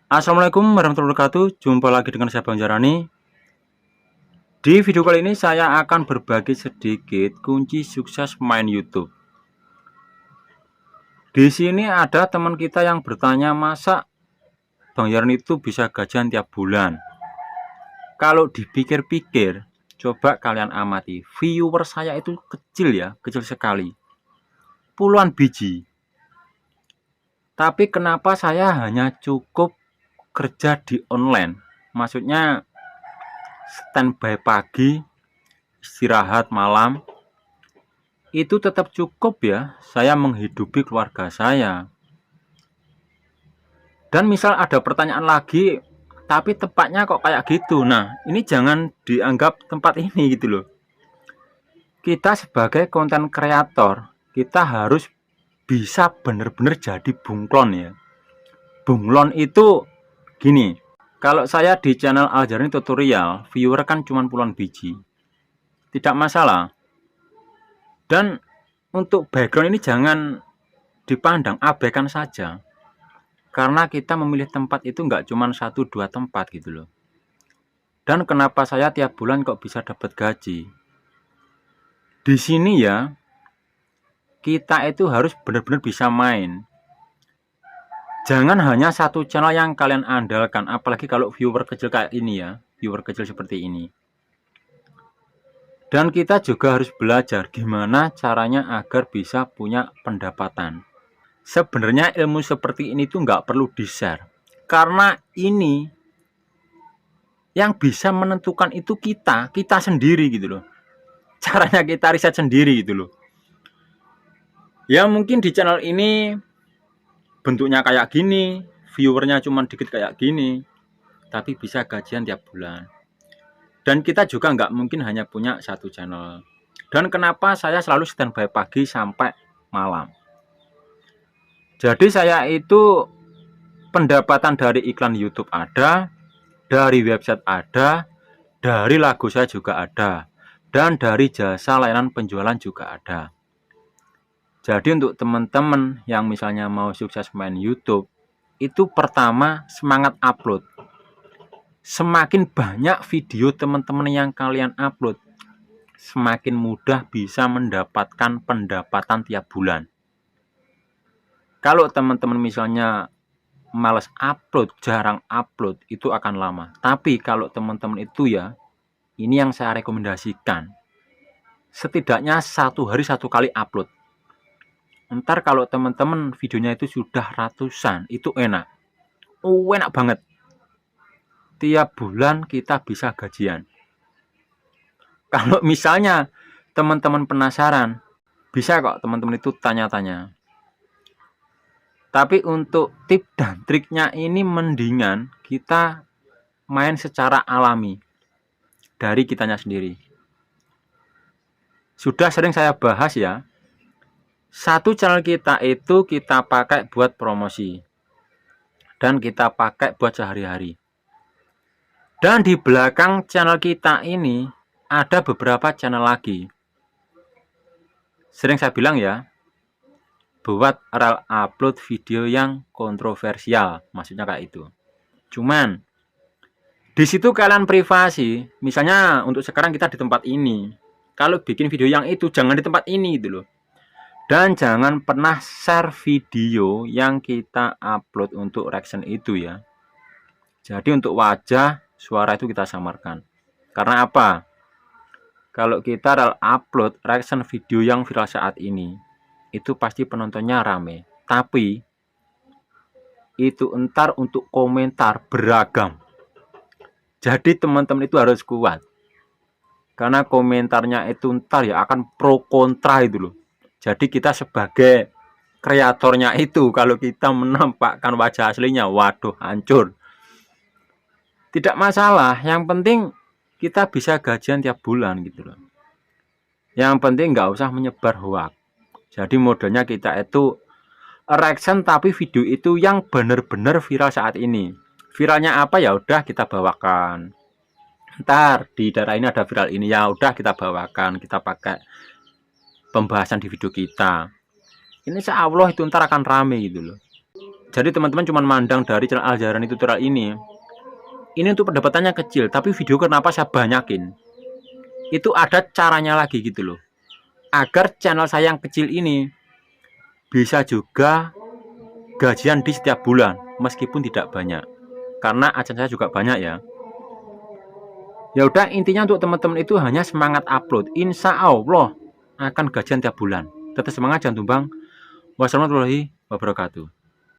Assalamualaikum warahmatullahi wabarakatuh. Jumpa lagi dengan saya Bang Jarani. Di video kali ini saya akan berbagi sedikit kunci sukses main YouTube. Di sini ada teman kita yang bertanya, masa Bang Jarani itu bisa gajian tiap bulan? Kalau dipikir-pikir, coba kalian amati. Viewer saya itu kecil ya, kecil sekali. Puluhan biji. Tapi kenapa saya hanya cukup kerja di online? Maksudnya standby pagi, istirahat malam, itu tetap cukup ya, saya menghidupi keluarga saya. Dan misal ada pertanyaan lagi, tapi tempatnya kok kayak gitu. Nah, ini jangan dianggap tempat ini gitu loh. Kita sebagai konten kreator, kita harus bisa benar-benar jadi bunglon ya. Bunglon itu gini, kalau saya di channel Aljarani Tutorial, viewer kan cuma puluhan biji. Tidak masalah. Dan untuk background ini jangan dipandang, abaikan saja. Karena kita memilih tempat itu nggak cuma 1-2 tempat gitu loh. Dan kenapa saya tiap bulan kok bisa dapat gaji? Di sini ya, kita itu harus benar-benar bisa main. Jangan hanya satu channel yang kalian andalkan, apalagi kalau viewer kecil kayak ini ya, viewer kecil seperti ini. Dan kita juga harus belajar gimana caranya agar bisa punya pendapatan. Sebenarnya ilmu seperti ini tuh nggak perlu di-share. Karena ini yang bisa menentukan itu kita sendiri gitu loh. Caranya kita riset sendiri gitu loh. Ya mungkin di channel ini bentuknya kayak gini, viewernya cuma dikit kayak gini, tapi bisa gajian tiap bulan. Dan kita juga nggak mungkin hanya punya satu channel. Dan kenapa saya selalu standby pagi sampai malam? Jadi saya itu pendapatan dari iklan YouTube ada, dari website ada, dari lagu saya juga ada, dan dari jasa layanan penjualan juga ada. Jadi untuk teman-teman yang misalnya mau sukses main YouTube, itu pertama semangat upload. Semakin banyak video teman-teman yang kalian upload, semakin mudah bisa mendapatkan pendapatan tiap bulan. Kalau teman-teman misalnya males upload, jarang upload, itu akan lama. Tapi kalau teman-teman itu ya, ini yang saya rekomendasikan. Setidaknya 1 hari 1 kali upload. Ntar kalau teman-teman videonya itu sudah ratusan, itu enak. Enak banget. Tiap bulan kita bisa gajian. Kalau misalnya teman-teman penasaran, bisa kok teman-teman itu tanya-tanya. Tapi untuk tip dan triknya ini mendingan kita main secara alami dari kitanya sendiri. Sudah sering saya bahas ya, satu channel kita itu kita pakai buat promosi dan kita pakai buat sehari-hari. Dan di belakang channel kita ini ada beberapa channel lagi. Sering saya bilang ya, buat rel upload video yang kontroversial, maksudnya kayak itu. Cuman di situ kalian privasi, misalnya untuk sekarang kita di tempat ini. Kalau bikin video yang itu jangan di tempat ini gitu loh. Dan jangan pernah share video yang kita upload untuk reaction itu ya. Jadi untuk wajah, suara itu kita samarkan. Karena apa? Kalau kita rel upload reaction video yang viral saat ini, itu pasti penontonnya rame. Tapi itu entar untuk komentar beragam. Jadi teman-teman itu harus kuat. Karena komentarnya itu entar ya akan pro kontra itu loh. Jadi kita sebagai kreatornya itu kalau kita menampakkan wajah aslinya, waduh hancur. Tidak masalah, yang penting kita bisa gajian tiap bulan gitu loh. Yang penting nggak usah menyebar hoax. Jadi modelnya kita itu reaction tapi video itu yang benar-benar viral saat ini. Viralnya apa ya udah kita bawakan. Ntar di daerah ini ada viral ini ya udah kita bawakan, kita pakai pembahasan di video kita. Ini insya Allah itu ntar akan rame gitu loh. Jadi teman-teman cuma mandang dari channel Al-Zahrani tutorial ini untuk pendapatannya kecil, tapi video kenapa saya banyakin? Itu ada caranya lagi gitu loh. Agar channel saya yang kecil ini bisa juga gajian di setiap bulan, meskipun tidak banyak. Karena adsense saya juga banyak ya. Ya udah, intinya untuk teman-teman itu hanya semangat upload. Insya Allah akan gajian tiap bulan. Tetap semangat, jangan tumbang. Wassalamualaikum warahmatullahi wabarakatuh.